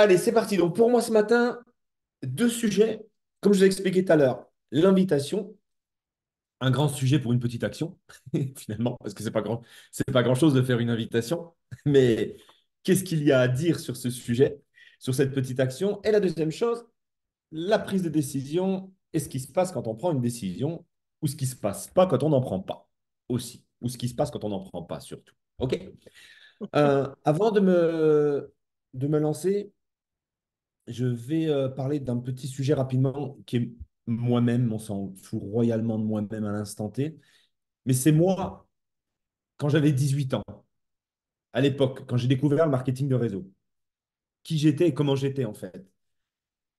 Allez, c'est parti. Donc, pour moi, ce matin, deux sujets. Comme je vous ai expliqué tout à l'heure, l'invitation, un grand sujet pour une petite action, finalement, parce que c'est pas grand-chose de faire une invitation. Mais qu'est-ce qu'il y a à dire sur ce sujet, sur cette petite action? Et la deuxième chose, la prise de décision et ce qui se passe quand on prend une décision ou ce qui se passe pas quand on n'en prend pas aussi, ou ce qui se passe quand on n'en prend pas surtout. OK? Avant de me lancer, je vais parler d'un petit sujet rapidement qui est moi-même, on s'en fout royalement de moi-même à l'instant T, mais c'est moi quand j'avais 18 ans, à l'époque, quand j'ai découvert le marketing de réseau, qui j'étais et comment j'étais en fait.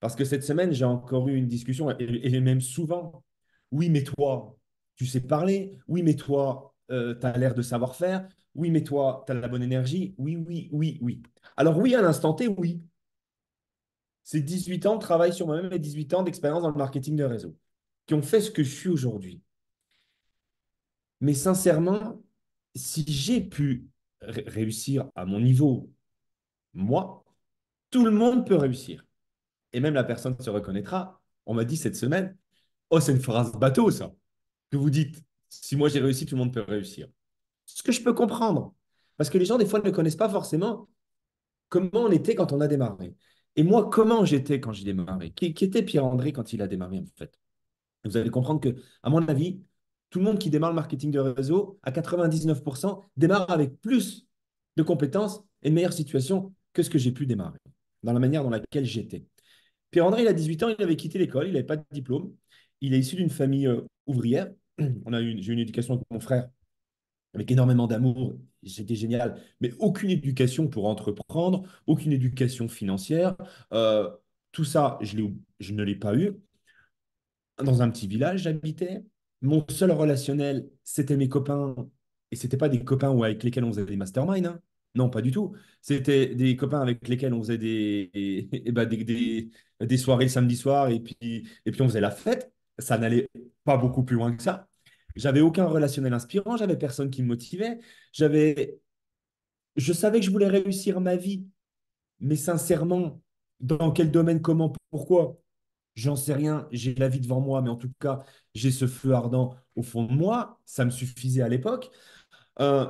Parce que cette semaine, j'ai encore eu une discussion, et même souvent, oui, mais toi, tu sais parler, oui, mais toi, tu as l'air de savoir faire, oui, mais toi, tu as la bonne énergie, oui, oui, oui, oui. Alors oui, à l'instant T, oui. C'est 18 ans de travail sur moi-même et 18 ans d'expérience dans le marketing de réseau qui ont fait ce que je suis aujourd'hui. Mais sincèrement, si j'ai pu réussir à mon niveau, moi, tout le monde peut réussir. Et même la personne se reconnaîtra. On m'a dit cette semaine, oh, c'est une phrase bateau, ça, que vous dites. Si moi j'ai réussi, tout le monde peut réussir. Ce que je peux comprendre. Parce que les gens, des fois, ne connaissent pas forcément comment on était quand on a démarré. Et moi, comment j'étais quand j'ai démarré? Qui était Pierre-André quand il a démarré, en fait? Vous allez comprendre que, à mon avis, tout le monde qui démarre le marketing de réseau, à 99%, démarre avec plus de compétences et de meilleures situations que ce que j'ai pu démarrer, dans la manière dans laquelle j'étais. Pierre-André, il a 18 ans, il avait quitté l'école, il n'avait pas de diplôme. Il est issu d'une famille ouvrière. J'ai eu une éducation avec mon frère avec énormément d'amour, c'était génial, mais aucune éducation pour entreprendre, aucune éducation financière. Euh, Tout ça, je ne l'ai pas eu. Dans un petit village, j'habitais. Mon seul relationnel, c'était mes copains. Et c'était pas des copains avec lesquels on faisait des masterminds, hein. Non, pas du tout. C'était des copains avec lesquels on faisait des soirées le samedi soir et puis on faisait la fête. Ça n'allait pas beaucoup plus loin que ça. J'avais aucun relationnel inspirant, j'avais personne qui me motivait. J'avais, je savais que je voulais réussir ma vie, mais sincèrement, dans quel domaine, comment, pourquoi? J'en sais rien, j'ai la vie devant moi, mais en tout cas, j'ai ce feu ardent au fond de moi. Ça me suffisait à l'époque.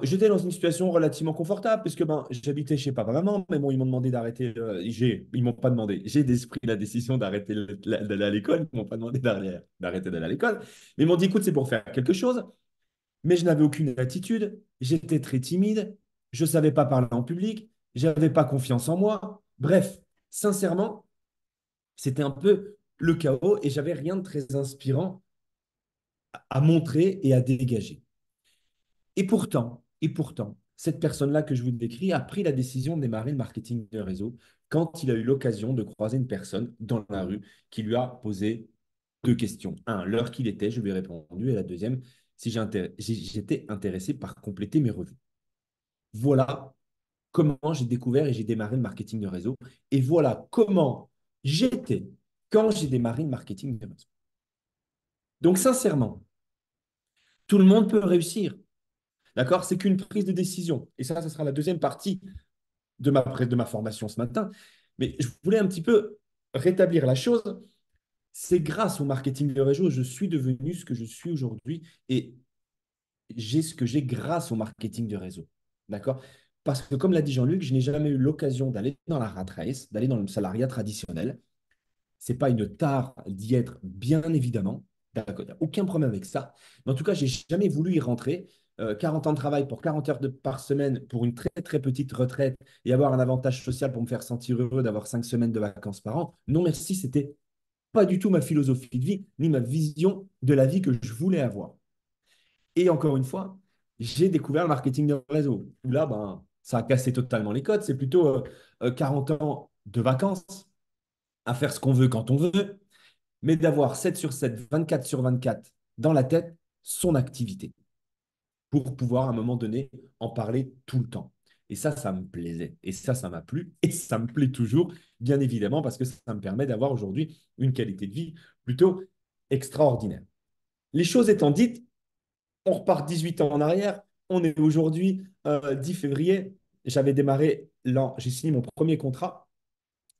J'étais dans une situation relativement confortable, puisque ben, j'habitais chez papa-maman, mais bon, ils m'ont demandé d'arrêter. Ils m'ont pas demandé. J'ai pris la décision d'arrêter d'aller à l'école. Ils m'ont pas demandé d'arrêter d'aller à l'école. Mais ils m'ont dit, écoute, c'est pour faire quelque chose. Mais je n'avais aucune attitude. J'étais très timide. Je ne savais pas parler en public. Je n'avais pas confiance en moi. Bref, sincèrement, c'était un peu le chaos et j'avais rien de très inspirant à montrer et à dégager. Et pourtant, cette personne-là que je vous décris a pris la décision de démarrer le marketing de réseau quand il a eu l'occasion de croiser une personne dans la rue qui lui a posé deux questions. Un, l'heure qu'il était, je lui ai répondu. Et la deuxième, si j'étais intéressé par compléter mes revenus. Voilà comment j'ai découvert et j'ai démarré le marketing de réseau. Et voilà comment j'étais quand j'ai démarré le marketing de réseau. Donc, sincèrement, tout le monde peut réussir. D'accord? C'est qu'une prise de décision. Et ça sera la deuxième partie de ma formation ce matin. Mais je voulais un petit peu rétablir la chose. C'est grâce au marketing de réseau que je suis devenu ce que je suis aujourd'hui et j'ai ce que j'ai grâce au marketing de réseau. D'accord? Parce que, comme l'a dit Jean-Luc, je n'ai jamais eu l'occasion d'aller dans la rat race, d'aller dans le salariat traditionnel. C'est pas une tare d'y être, bien évidemment. D'accord, il n'y a aucun problème avec ça. Mais en tout cas, j'ai jamais voulu y rentrer. 40 ans de travail pour 40 heures par semaine pour une très très petite retraite et avoir un avantage social pour me faire sentir heureux d'avoir 5 semaines de vacances par an. Non, merci, c'était pas du tout ma philosophie de vie, ni ma vision de la vie que je voulais avoir. Et encore une fois, j'ai découvert le marketing de réseau. Où là, ben, ça a cassé totalement les codes. C'est plutôt 40 ans de vacances à faire ce qu'on veut quand on veut, mais d'avoir 7 sur 7, 24 sur 24 dans la tête son activité pour pouvoir à un moment donné en parler tout le temps. Et ça me plaisait. Et ça m'a plu. Et ça me plaît toujours, bien évidemment, parce que ça me permet d'avoir aujourd'hui une qualité de vie plutôt extraordinaire. Les choses étant dites, on repart 18 ans en arrière. On est aujourd'hui 10 février. J'ai signé mon premier contrat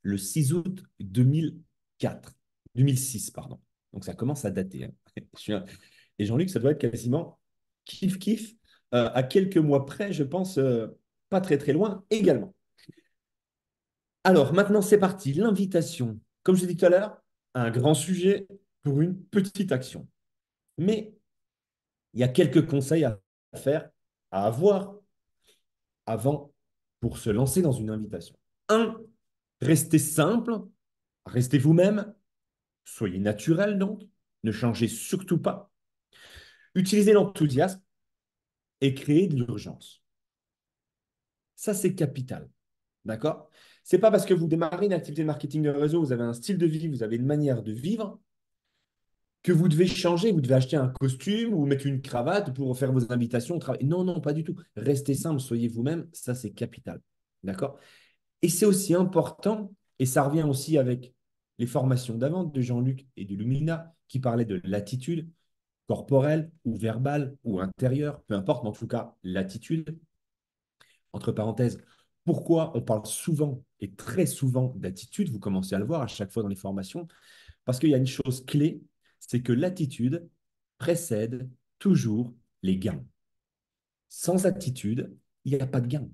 le 6 août 2004, 2006, pardon. Donc ça commence à dater, hein. Et Jean-Luc, ça doit être quasiment kiff-kiff, à quelques mois près, je pense, pas très très loin également. Alors maintenant, c'est parti, l'invitation. Comme je l'ai dit tout à l'heure, un grand sujet pour une petite action. Mais il y a quelques conseils à faire, à avoir avant pour se lancer dans une invitation. Un, restez simple, restez vous-même, soyez naturel donc, ne changez surtout pas. Utilisez l'enthousiasme et créez de l'urgence. Ça, c'est capital. D'accord? C'est pas parce que vous démarrez une activité de marketing de réseau, vous avez un style de vie, vous avez une manière de vivre, que vous devez changer, vous devez acheter un costume ou mettre une cravate pour faire vos invitations au travail. Non, non, pas du tout. Restez simple, soyez vous-même, ça c'est capital. D'accord? Et c'est aussi important, et ça revient aussi avec les formations d'avant de Jean-Luc et de Lumina qui parlaient de l'attitude corporelle ou verbale ou intérieure, peu importe, mais en tout cas l'attitude. Entre parenthèses, pourquoi on parle souvent et très souvent d'attitude, vous commencez à le voir à chaque fois dans les formations, parce qu'il y a une chose clé, c'est que l'attitude précède toujours les gains. Sans attitude, il n'y a pas de gain.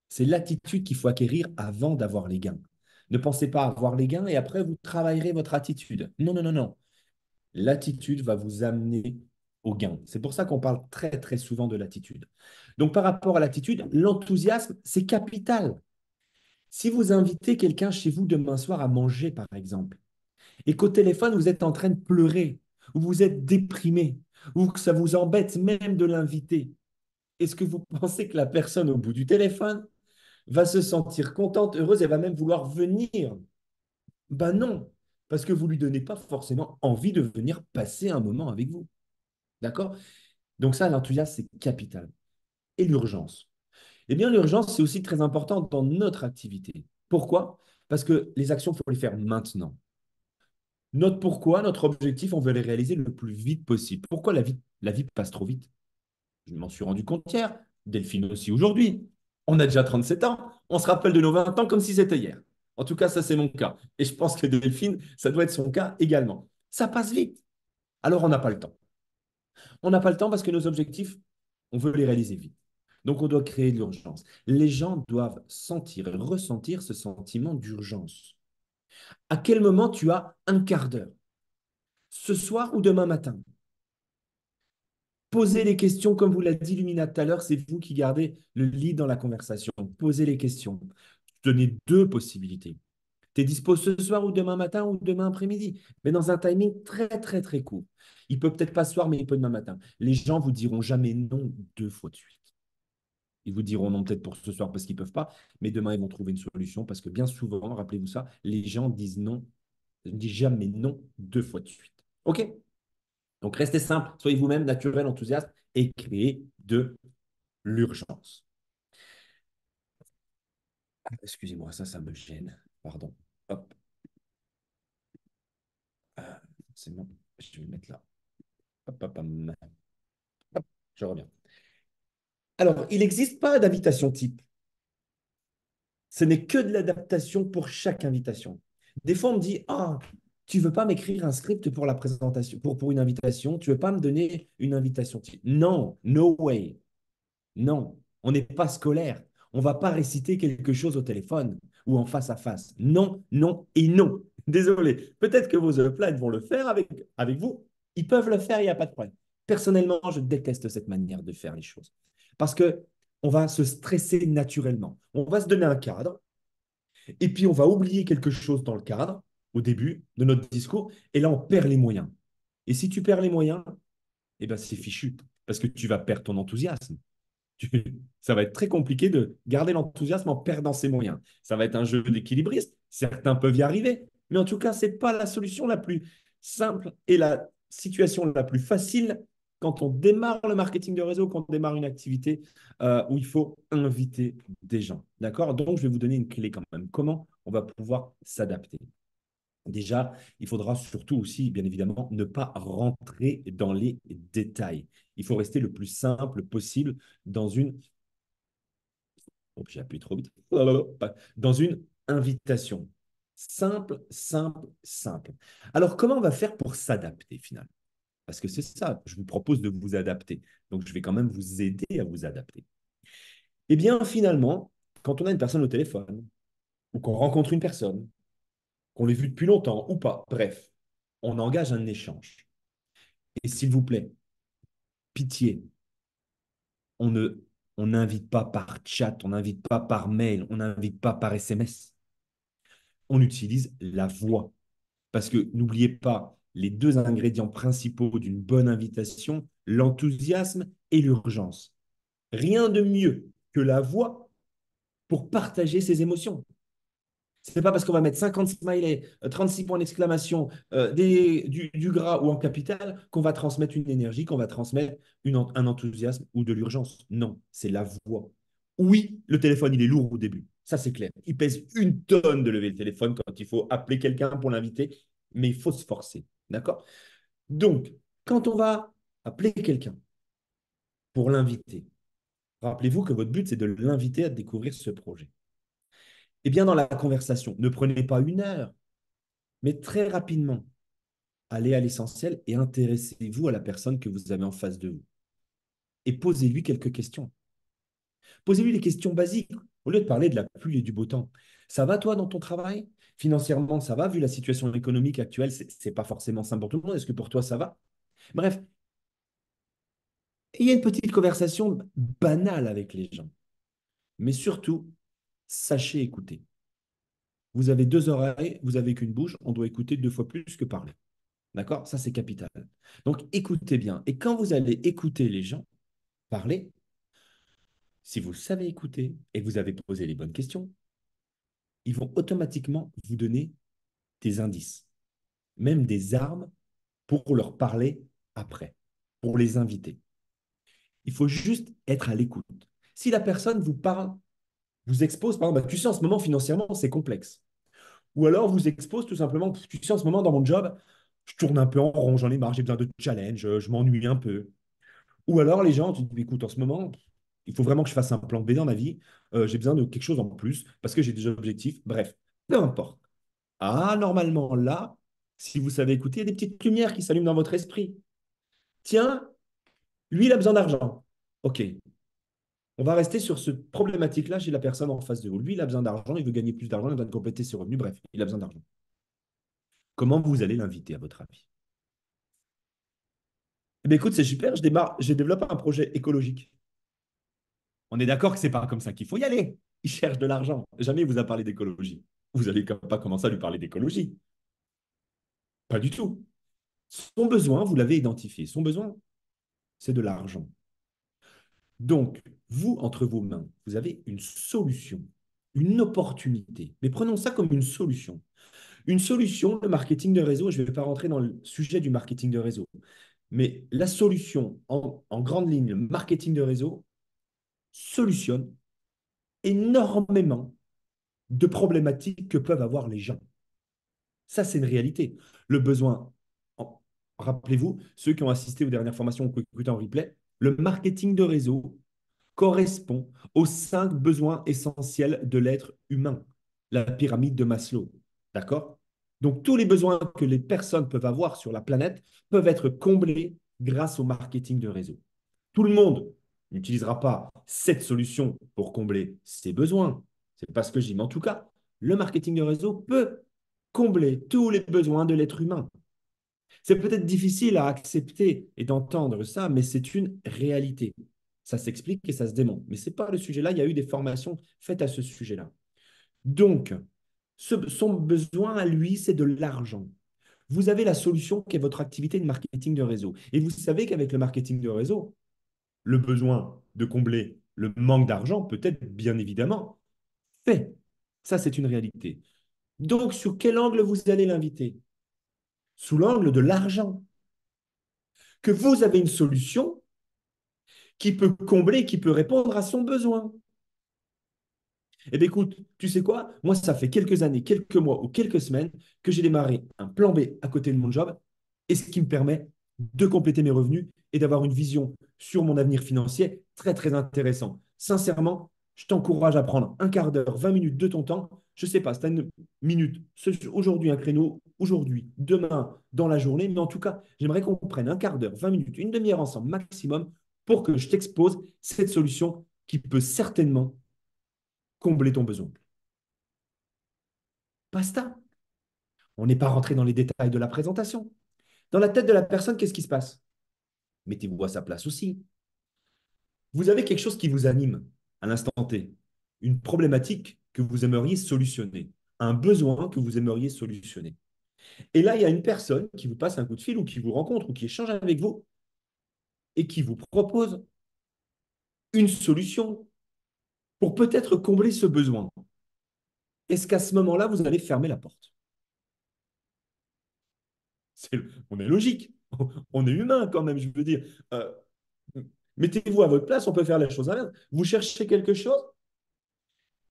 C'est l'attitude qu'il faut acquérir avant d'avoir les gains. Ne pensez pas avoir les gains et après vous travaillerez votre attitude. Non, non, non, non. L'attitude va vous amener au gain. C'est pour ça qu'on parle très, très souvent de l'attitude. Donc, par rapport à l'attitude, l'enthousiasme, c'est capital. Si vous invitez quelqu'un chez vous demain soir à manger, par exemple, et qu'au téléphone, vous êtes en train de pleurer, ou vous êtes déprimé, ou que ça vous embête même de l'inviter, est-ce que vous pensez que la personne au bout du téléphone va se sentir contente, heureuse, et va même vouloir venir? Ben non, parce que vous ne lui donnez pas forcément envie de venir passer un moment avec vous. D'accord? Donc ça, l'enthousiasme, c'est capital. Et l'urgence. Eh bien, l'urgence, c'est aussi très important dans notre activité. Pourquoi? Parce que les actions, il faut les faire maintenant. Notre pourquoi, notre objectif, on veut les réaliser le plus vite possible. Pourquoi la vie passe trop vite? Je m'en suis rendu compte hier. Delphine aussi aujourd'hui. On a déjà 37 ans. On se rappelle de nos 20 ans comme si c'était hier. En tout cas, ça, c'est mon cas. Et je pense que Delphine, ça doit être son cas également. Ça passe vite. Alors, on n'a pas le temps. On n'a pas le temps parce que nos objectifs, on veut les réaliser vite. Donc, on doit créer de l'urgence. Les gens doivent sentir et ressentir ce sentiment d'urgence. À quel moment tu as un quart d'heure? Ce soir ou demain matin? Posez les questions, comme vous l'a dit Lumina tout à l'heure, c'est vous qui gardez le lead dans la conversation. Posez les questions. Donnez deux possibilités. Tu es dispo ce soir ou demain matin ou demain après-midi, mais dans un timing très, très, très court. Il peut peut-être pas ce soir, mais il peut demain matin. Les gens vous diront jamais non deux fois de suite. Ils vous diront non peut-être pour ce soir parce qu'ils ne peuvent pas, mais demain, ils vont trouver une solution parce que bien souvent, rappelez-vous ça, les gens disent non, ne disent jamais non deux fois de suite. OK? Donc, restez simple, soyez vous-même naturel, enthousiaste et créez de l'urgence. Ah, excusez-moi, ça me gêne. Pardon. Hop. C'est bon. Je vais le mettre là. Hop, hop, hop. Hop, je reviens. Alors, il n'existe pas d'invitation type. Ce n'est que de l'adaptation pour chaque invitation. Des fois, on me dit, ah, tu veux pas m'écrire un script pour la présentation, pour une invitation, tu veux pas me donner une invitation type. Non, no way. Non, on n'est pas scolaire. On ne va pas réciter quelque chose au téléphone ou en face à face. Non, non et non. Désolé. Peut-être que vos upline vont le faire avec vous. Ils peuvent le faire, il n'y a pas de problème. Personnellement, je déteste cette manière de faire les choses. Parce que on va se stresser naturellement. On va se donner un cadre et puis on va oublier quelque chose dans le cadre au début de notre discours et là, on perd les moyens. Et si tu perds les moyens, eh ben, c'est fichu parce que tu vas perdre ton enthousiasme. Ça va être très compliqué de garder l'enthousiasme en perdant ses moyens. Ça va être un jeu d'équilibriste. Certains peuvent y arriver, mais en tout cas, ce n'est pas la solution la plus simple et la situation la plus facile quand on démarre le marketing de réseau, quand on démarre une activité où il faut inviter des gens. D'accord? Donc, je vais vous donner une clé quand même. Comment on va pouvoir s'adapter? Déjà, il faudra surtout aussi, bien évidemment, ne pas rentrer dans les détails. Il faut rester le plus simple possible dans une... Oh, j'ai appuyé trop vite. Dans une invitation. Simple, simple, simple. Alors, comment on va faire pour s'adapter finalement? Parce que c'est ça, je vous propose de vous adapter. Donc, je vais quand même vous aider à vous adapter. Eh bien, finalement, quand on a une personne au téléphone, ou qu'on rencontre une personne, qu'on l'ait vue depuis longtemps ou pas, bref, on engage un échange. Et s'il vous plaît, pitié, on ne, on n'invite pas par chat, on n'invite pas par mail, on n'invite pas par SMS. On utilise la voix. Parce que n'oubliez pas les deux ingrédients principaux d'une bonne invitation, l'enthousiasme et l'urgence. Rien de mieux que la voix pour partager ses émotions. Ce n'est pas parce qu'on va mettre 50 smileys, 36 points d'exclamation, du gras ou en capital qu'on va transmettre une énergie, qu'on va transmettre un enthousiasme ou de l'urgence. Non, c'est la voix. Oui, le téléphone, il est lourd au début. Ça, c'est clair. Il pèse 1 tonne de lever le téléphone quand il faut appeler quelqu'un pour l'inviter, mais il faut se forcer. D'accord? Donc, quand on va appeler quelqu'un pour l'inviter, rappelez-vous que votre but, c'est de l'inviter à découvrir ce projet. Eh bien, dans la conversation, ne prenez pas 1 heure, mais très rapidement, allez à l'essentiel et intéressez-vous à la personne que vous avez en face de vous. Et posez-lui quelques questions. Posez-lui des questions basiques, au lieu de parler de la pluie et du beau temps. Ça va toi dans ton travail? Financièrement, ça va, vu la situation économique actuelle, c'est pas forcément simple pour tout le monde. Est-ce que pour toi, ça va? Bref, il y a une petite conversation banale avec les gens. Mais surtout, sachez écouter. Vous avez 2 oreilles, vous avez qu'une bouche, on doit écouter 2 fois plus que parler. D'accord? Ça, c'est capital. Donc, écoutez bien. Et quand vous allez écouter les gens parler, si vous savez écouter et que vous avez posé les bonnes questions, ils vont automatiquement vous donner des indices, même des armes pour leur parler après, pour les inviter. Il faut juste être à l'écoute. Si la personne vous parle, vous expose, par exemple, bah, tu sais, en ce moment, financièrement, c'est complexe. Ou alors vous expose tout simplement, tu sais, en ce moment, dans mon job, je tourne un peu en rond, j'en ai marre, j'ai besoin de challenge, je m'ennuie un peu. Ou alors les gens, tu te dis, écoute, en ce moment, il faut vraiment que je fasse un plan B dans ma vie. J'ai besoin de quelque chose en plus parce que j'ai des objectifs. Bref, peu importe. Ah, normalement, là, si vous savez écouter, il y a des petites lumières qui s'allument dans votre esprit. Tiens, lui, il a besoin d'argent. OK, on va rester sur ce problématique-là. J'ai la personne en face de vous. Lui, il a besoin d'argent, il veut gagner plus d'argent, il a besoin de compléter ses revenus. Bref, il a besoin d'argent. Comment vous allez l'inviter, à votre avis? Eh bien, écoute, c'est super, j'ai développé un projet écologique. On est d'accord que c'est pas comme ça qu'il faut y aller. Il cherche de l'argent. Jamais il vous a parlé d'écologie. Vous n'allez pas commencer à lui parler d'écologie. Pas du tout. Son besoin, vous l'avez identifié. Son besoin, c'est de l'argent. Donc, vous, entre vos mains, vous avez une solution, une opportunité. Mais prenons ça comme une solution. Une solution, le marketing de réseau, je ne vais pas rentrer dans le sujet du marketing de réseau, mais la solution, en grande ligne, le marketing de réseau solutionne énormément de problématiques que peuvent avoir les gens. Ça, c'est une réalité. Le besoin, rappelez-vous, ceux qui ont assisté aux dernières formations ou qui écoutent en replay, le marketing de réseau correspond aux 5 besoins essentiels de l'être humain, la pyramide de Maslow. D'accord? Donc, tous les besoins que les personnes peuvent avoir sur la planète peuvent être comblés grâce au marketing de réseau. Tout le monde n'utilisera pas cette solution pour combler ses besoins. C'est pas ce que je dis, mais en tout cas, le marketing de réseau peut combler tous les besoins de l'être humain. C'est peut-être difficile à accepter et d'entendre ça, mais c'est une réalité. Ça s'explique et ça se démontre. Mais ce n'est pas le sujet là. Il y a eu des formations faites à ce sujet-là. Donc, son besoin à lui, c'est de l'argent. Vous avez la solution qui est votre activité de marketing de réseau. Et vous savez qu'avec le marketing de réseau, le besoin de combler le manque d'argent peut être bien évidemment fait. Ça, c'est une réalité. Donc, sur quel angle vous allez l'inviter? Sous l'angle de l'argent. Que vous avez une solution qui peut combler, qui peut répondre à son besoin. Eh bien, écoute, tu sais quoi? Moi, ça fait quelques années, quelques mois ou quelques semaines que j'ai démarré un plan B à côté de mon job et ce qui me permet de compléter mes revenus et d'avoir une vision sur mon avenir financier très, très intéressant. Sincèrement, je t'encourage à prendre un quart d'heure, 20 minutes de ton temps. Je ne sais pas, si tu as une minutes, aujourd'hui un créneau, aujourd'hui, demain, dans la journée, mais en tout cas, j'aimerais qu'on prenne un quart d'heure, 20 minutes, une demi-heure ensemble maximum pour que je t'expose cette solution qui peut certainement combler ton besoin. Basta. On n'est pas rentré dans les détails de la présentation. Dans la tête de la personne, qu'est-ce qui se passe? Mettez-vous à sa place aussi. Vous avez quelque chose qui vous anime à l'instant T, une problématique que vous aimeriez solutionner, un besoin que vous aimeriez solutionner. Et là, il y a une personne qui vous passe un coup de fil ou qui vous rencontre ou qui échange avec vous et qui vous propose une solution pour peut-être combler ce besoin. Est-ce qu'à ce moment-là, vous allez fermer la porte? On est logique, on est humain quand même, je veux dire. Euh, Mettez-vous à votre place, on peut faire la chose inverse. Vous cherchez quelque chose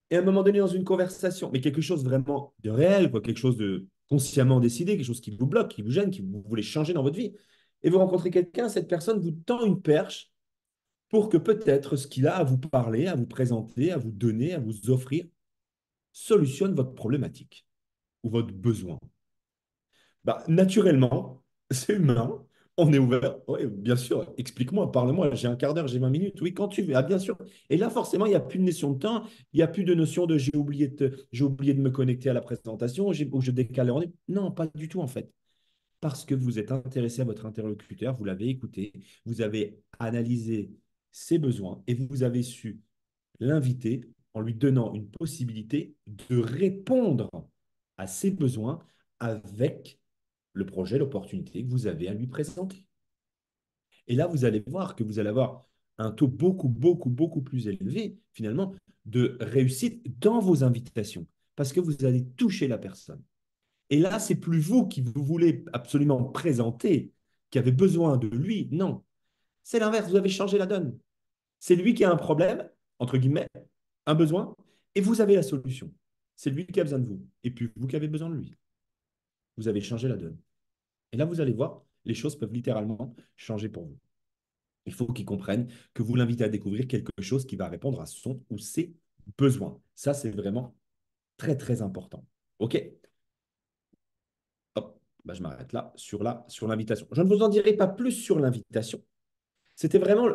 et à un moment donné dans une conversation, mais quelque chose vraiment de réel, quoi, quelque chose de consciemment décidé, quelque chose qui vous bloque, qui vous gêne, qui vous voulez changer dans votre vie, et vous rencontrez quelqu'un, cette personne vous tend une perche pour que peut-être ce qu'il a à vous parler, à vous présenter, à vous donner, à vous offrir, solutionne votre problématique ou votre besoin. Bah, naturellement, c'est humain. On est ouvert. Oui, bien sûr, explique-moi, parle-moi. J'ai un quart d'heure, j'ai 20 minutes. Oui, quand tu veux. Ah, bien sûr. Et là, forcément, il n'y a plus de notion de temps. Il n'y a plus de notion de j'ai oublié de me connecter à la présentation ou je décale en. Non, pas du tout, en fait. Parce que vous êtes intéressé à votre interlocuteur, vous l'avez écouté, vous avez analysé ses besoins et vous avez su l'inviter en lui donnant une possibilité de répondre à ses besoins avec le projet, l'opportunité que vous avez à lui présenter. Et là, vous allez voir que vous allez avoir un taux beaucoup, beaucoup, beaucoup plus élevé, finalement, de réussite dans vos invitations, parce que vous allez toucher la personne. Et là, c'est plus vous qui vous voulez absolument présenter, qui avez besoin de lui. Non, c'est l'inverse, vous avez changé la donne. C'est lui qui a un problème, entre guillemets, un besoin, et vous avez la solution. C'est lui qui a besoin de vous, et puis vous qui avez besoin de lui. Vous avez changé la donne. Et là, vous allez voir, les choses peuvent littéralement changer pour vous. Il faut qu'il comprenne que vous l'invitez à découvrir quelque chose qui va répondre à son ou ses besoins. Ça, c'est vraiment très, très important. OK? Hop, bah, je m'arrête là sur l'invitation. Je ne vous en dirai pas plus sur l'invitation. C'était vraiment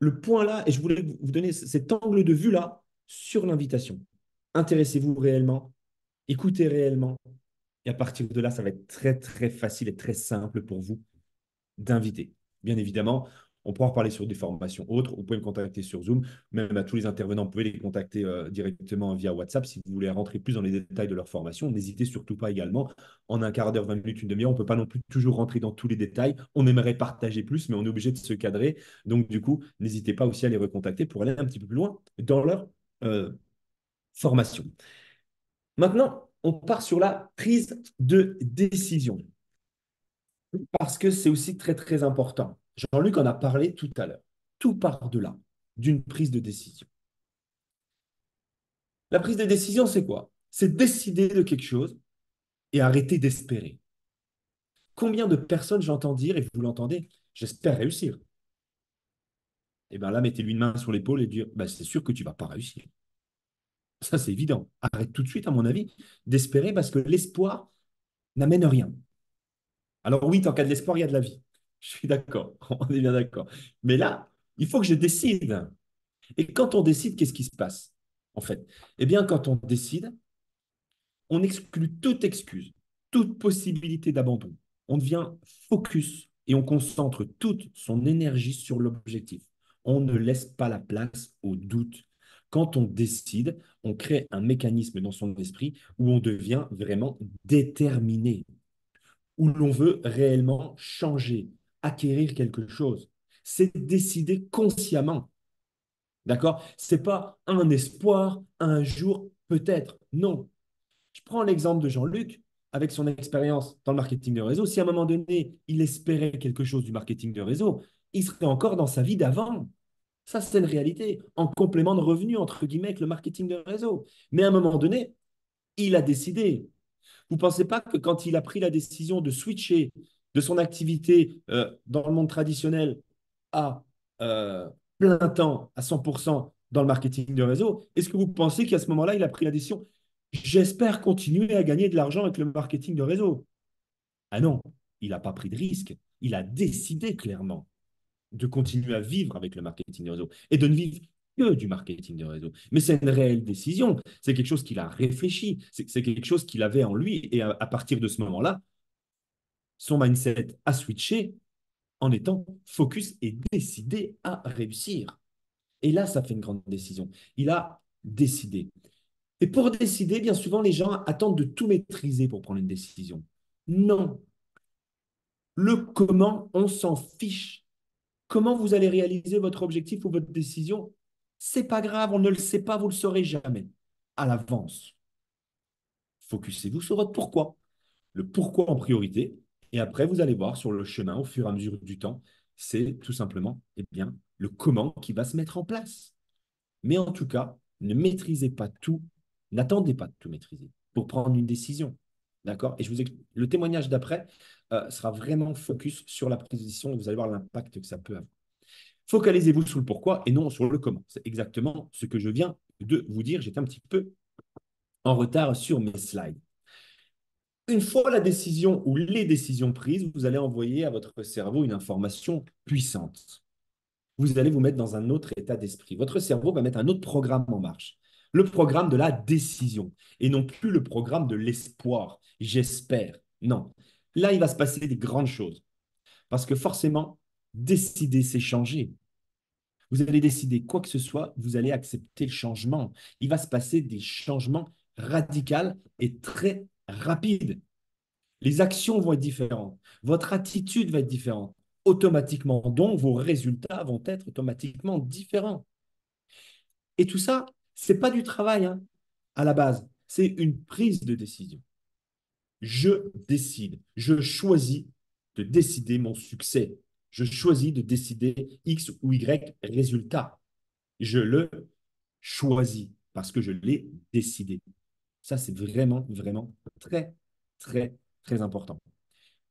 le point là, et je voulais vous donner cet angle de vue là sur l'invitation. Intéressez-vous réellement, écoutez réellement, et à partir de là, ça va être très, très facile et très simple pour vous d'inviter. Bien évidemment, on pourra en reparler sur des formations autres. Vous pouvez me contacter sur Zoom. Même à tous les intervenants, vous pouvez les contacter directement via WhatsApp si vous voulez rentrer plus dans les détails de leur formation. N'hésitez surtout pas également. En un quart d'heure, 20 minutes, une demi-heure, on ne peut pas non plus toujours rentrer dans tous les détails. On aimerait partager plus, mais on est obligé de se cadrer. Donc, du coup, n'hésitez pas aussi à les recontacter pour aller un petit peu plus loin dans leur euh, formation. Maintenant, on part sur la prise de décision parce que c'est aussi très, très important. Jean-Luc en a parlé tout à l'heure. Tout part de là, d'une prise de décision. La prise de décision, c'est quoi? C'est décider de quelque chose et arrêter d'espérer. Combien de personnes j'entends dire, et vous l'entendez, j'espère réussir. Et bien là, mettez-lui une main sur l'épaule et dire, ben, c'est sûr que tu ne vas pas réussir. Ça, c'est évident. Arrête tout de suite, à mon avis, d'espérer parce que l'espoir n'amène rien. Alors oui, tant qu'il y a de l'espoir, il y a de la vie. Je suis d'accord, on est bien d'accord. Mais là, il faut que je décide. Et quand on décide, qu'est-ce qui se passe, en fait? Eh bien, quand on décide, on exclut toute excuse, toute possibilité d'abandon. On devient focus et on concentre toute son énergie sur l'objectif. On ne laisse pas la place au doute. Quand on décide, on crée un mécanisme dans son esprit où on devient vraiment déterminé, où l'on veut réellement changer, acquérir quelque chose. C'est décider consciemment. D'accord? C'est pas un espoir, un jour, peut-être. Non. Je prends l'exemple de Jean-Luc avec son expérience dans le marketing de réseau. Si à un moment donné, il espérait quelque chose du marketing de réseau, il serait encore dans sa vie d'avant. Ça, c'est une réalité, en complément de revenu, entre guillemets, avec le marketing de réseau. Mais à un moment donné, il a décidé. Vous ne pensez pas que quand il a pris la décision de switcher de son activité dans le monde traditionnel à plein temps, à 100% dans le marketing de réseau, est-ce que vous pensez qu'à ce moment-là, il a pris la décision J'espère continuer à gagner de l'argent avec le marketing de réseau. Ah non, il n'a pas pris de risque. Il a décidé clairement de continuer à vivre avec le marketing de réseau et de ne vivre que du marketing de réseau. Mais c'est une réelle décision. C'est quelque chose qu'il a réfléchi. C'est quelque chose qu'il avait en lui. Et à partir de ce moment-là, son mindset a switché en étant focus et décidé à réussir. Et là, ça fait une grande décision. Il a décidé. Et pour décider, bien souvent, les gens attendent de tout maîtriser pour prendre une décision. Non. Le comment, on s'en fiche. Comment vous allez réaliser votre objectif ou votre décision, c'est pas grave, on ne le sait pas, vous le saurez jamais à l'avance. Focussez-vous sur votre pourquoi. Le pourquoi en priorité. Et après, vous allez voir sur le chemin, au fur et à mesure du temps, c'est tout simplement bien, le comment qui va se mettre en place. Mais en tout cas, ne maîtrisez pas tout, n'attendez pas de tout maîtriser pour prendre une décision. D'accord. Et je vous explique. Le témoignage d'après sera vraiment focus sur la position et vous allez voir l'impact que ça peut avoir. Focalisez-vous sur le pourquoi et non sur le comment. C'est exactement ce que je viens de vous dire. J'étais un petit peu en retard sur mes slides. Une fois la décision ou les décisions prises, vous allez envoyer à votre cerveau une information puissante. Vous allez vous mettre dans un autre état d'esprit. Votre cerveau va mettre un autre programme en marche. Le programme de la décision et non plus le programme de l'espoir. J'espère. Non. Là, il va se passer des grandes choses. Parce que forcément, décider, c'est changer. Vous allez décider quoi que ce soit, vous allez accepter le changement. Il va se passer des changements radicaux et très rapides. Les actions vont être différentes. Votre attitude va être différente. Automatiquement, donc, vos résultats vont être automatiquement différents. Et tout ça, ce n'est pas du travail hein, à la base. C'est une prise de décision. Je décide. Je choisis de décider mon succès. Je choisis de décider X ou Y résultat. Je le choisis parce que je l'ai décidé. Ça, c'est vraiment, vraiment très, très, très important.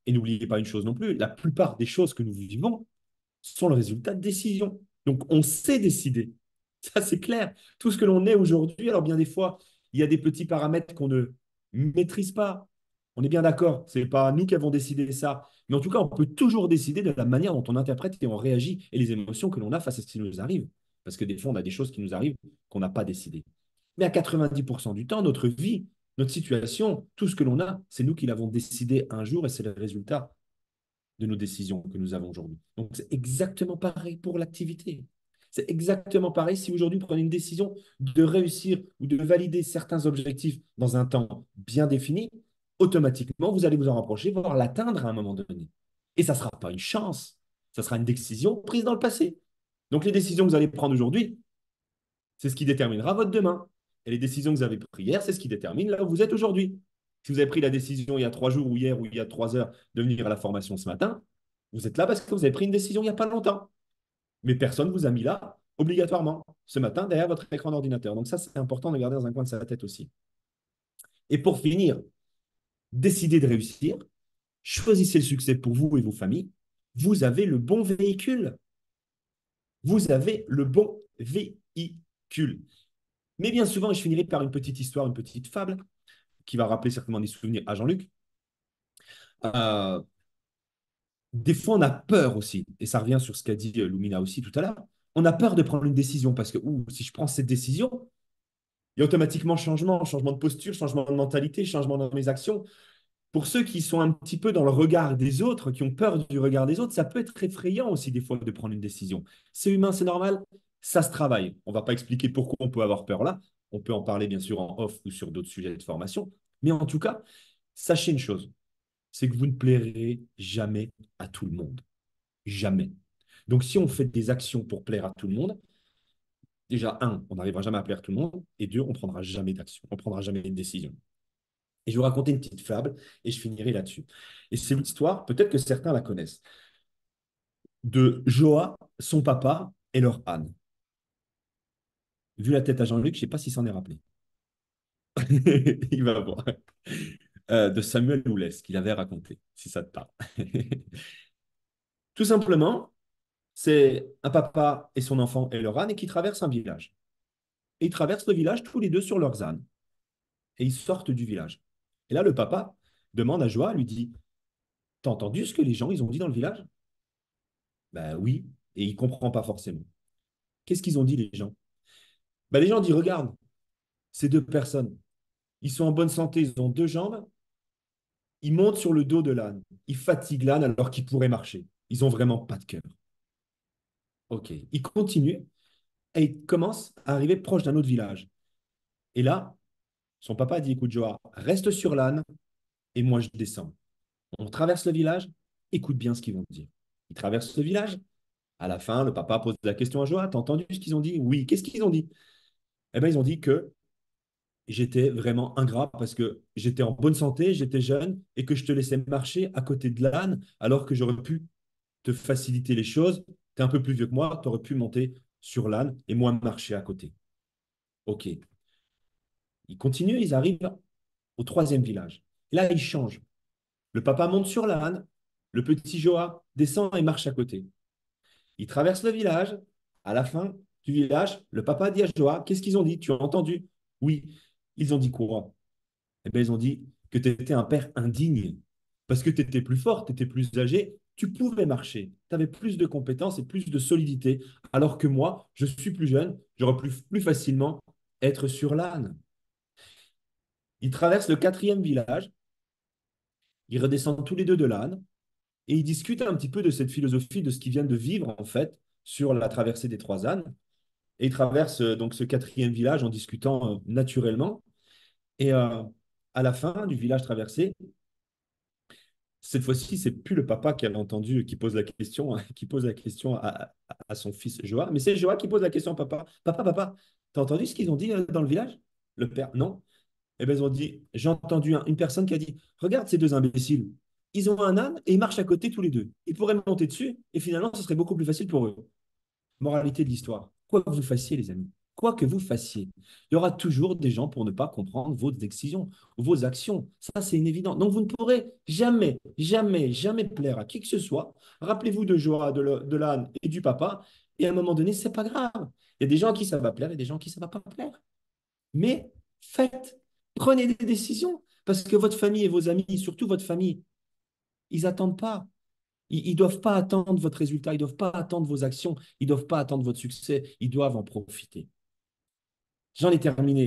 Et n'oubliez pas une chose non plus, la plupart des choses que nous vivons sont le résultat de décisions. Donc, on sait décider. Ça, c'est clair. Tout ce que l'on est aujourd'hui, alors bien des fois, il y a des petits paramètres qu'on ne maîtrise pas. On est bien d'accord, ce n'est pas nous qui avons décidé ça. Mais en tout cas, on peut toujours décider de la manière dont on interprète et on réagit et les émotions que l'on a face à ce qui nous arrive. Parce que des fois, on a des choses qui nous arrivent qu'on n'a pas décidées. Mais à 90% du temps, notre vie, notre situation, tout ce que l'on a, c'est nous qui l'avons décidé un jour et c'est le résultat de nos décisions que nous avons aujourd'hui. Donc, c'est exactement pareil pour l'activité. C'est exactement pareil si aujourd'hui vous prenez une décision de réussir ou de valider certains objectifs dans un temps bien défini, automatiquement, vous allez vous en rapprocher, voire l'atteindre à un moment donné. Et ça ne sera pas une chance, ça sera une décision prise dans le passé. Donc, les décisions que vous allez prendre aujourd'hui, c'est ce qui déterminera votre demain. Et les décisions que vous avez prises hier, c'est ce qui détermine là où vous êtes aujourd'hui. Si vous avez pris la décision il y a 3 jours ou hier ou il y a 3 heures de venir à la formation ce matin, vous êtes là parce que vous avez pris une décision il n'y a pas longtemps. Mais personne ne vous a mis là obligatoirement ce matin derrière votre écran d'ordinateur. Donc ça, c'est important de garder dans un coin de sa tête aussi. Et pour finir, décidez de réussir. Choisissez le succès pour vous et vos familles. Vous avez le bon véhicule. Vous avez le bon véhicule. Mais bien souvent, et je finirai par une petite histoire, une petite fable, qui va rappeler certainement des souvenirs à Jean-Luc. Euh, des fois, on a peur aussi, et ça revient sur ce qu'a dit Lumina aussi tout à l'heure, on a peur de prendre une décision parce que si je prends cette décision, il y a automatiquement changement, changement de posture, changement de mentalité, changement dans mes actions. Pour ceux qui sont un petit peu dans le regard des autres, qui ont peur du regard des autres, ça peut être effrayant aussi des fois de prendre une décision. C'est humain, c'est normal, ça se travaille. On ne va pas expliquer pourquoi on peut avoir peur là. On peut en parler bien sûr en off ou sur d'autres sujets de formation. Mais en tout cas, sachez une chose, c'est que vous ne plairez jamais à tout le monde. Jamais. Donc, si on fait des actions pour plaire à tout le monde, déjà, un, on n'arrivera jamais à plaire à tout le monde, et deux, on ne prendra jamais d'action, on ne prendra jamais de décision. Et je vais vous raconter une petite fable, et je finirai là-dessus. Et c'est l'histoire, peut-être que certains la connaissent, de Joa, son papa et leur âne. Vu la tête à Jean-Luc, je ne sais pas s'il s'en est rappelé. Il va voir. De Samuel Loulès, qu'il avait raconté, si ça te parle. Tout simplement, c'est un papa et son enfant et leur âne et qui traversent un village. Et ils traversent le village tous les deux sur leurs ânes. et ils sortent du village. Et là, le papa demande à Joa, lui dit, t'as entendu ce que les gens ils ont dit dans le village? Ben oui, et il comprend pas forcément. Qu'est-ce qu'ils ont dit les gens? Ben, les gens disent, regarde, ces deux personnes, ils sont en bonne santé, ils ont deux jambes, ils montent sur le dos de l'âne, ils fatiguent l'âne alors qu'ils pourraient marcher. Ils ont vraiment pas de cœur. Ok, ils continuent et ils commencent à arriver proche d'un autre village. Et là, son papa dit, écoute Joa, reste sur l'âne et moi je descends. On traverse le village, écoute bien ce qu'ils vont dire. Ils traversent le village. À la fin, le papa pose la question à Joa, t'as entendu ce qu'ils ont dit? Oui, qu'est-ce qu'ils ont dit? Eh bien, ils ont dit que j'étais vraiment ingrat parce que j'étais en bonne santé, j'étais jeune et que je te laissais marcher à côté de l'âne alors que j'aurais pu te faciliter les choses. Tu es un peu plus vieux que moi, tu aurais pu monter sur l'âne et moi marcher à côté. Ok. Ils continuent, ils arrivent au troisième village. Et là, ils changent. Le papa monte sur l'âne, le petit Joa descend et marche à côté. Ils traversent le village. À la fin du village, le papa dit à Joa, qu'est-ce qu'ils ont dit? Tu as entendu? Oui. Ils ont dit quoi? Eh bien, ils ont dit que tu étais un père indigne parce que tu étais plus fort, tu étais plus âgé, tu pouvais marcher, tu avais plus de compétences et plus de solidité, alors que moi, je suis plus jeune, j'aurais plus facilement être sur l'âne. Ils traversent le quatrième village, ils redescendent tous les deux de l'âne et ils discutent un petit peu de cette philosophie, de ce qu'ils viennent de vivre en fait sur la traversée des trois ânes. Et ils traversent donc ce quatrième village en discutant naturellement. Et à la fin du village traversé, cette fois-ci, c'est plus le papa qui avait entendu, qui pose la question, qui pose la question à son fils Joa, mais c'est Joa qui pose la question à papa. Papa, t'as entendu ce qu'ils ont dit dans le village? Le père, non. Eh bien, ils ont dit, j'ai entendu une personne qui a dit, regarde ces deux imbéciles, ils ont un âne et ils marchent à côté tous les deux. Ils pourraient monter dessus et finalement, ce serait beaucoup plus facile pour eux. Moralité de l'histoire. Quoi que vous fassiez, les amis, quoi que vous fassiez, il y aura toujours des gens pour ne pas comprendre vos décisions, vos actions. Ça, c'est inévident. Donc, vous ne pourrez jamais plaire à qui que ce soit. Rappelez-vous de Joa, de l'âne et du papa. Et à un moment donné, c'est pas grave. Il y a des gens à qui ça va plaire et des gens à qui ça va pas plaire. Mais faites, prenez des décisions. Parce que votre famille et vos amis, surtout votre famille, ils n'attendent pas. Ils ne doivent pas attendre votre résultat, ils ne doivent pas attendre vos actions, ils ne doivent pas attendre votre succès, ils doivent en profiter. J'en ai terminé.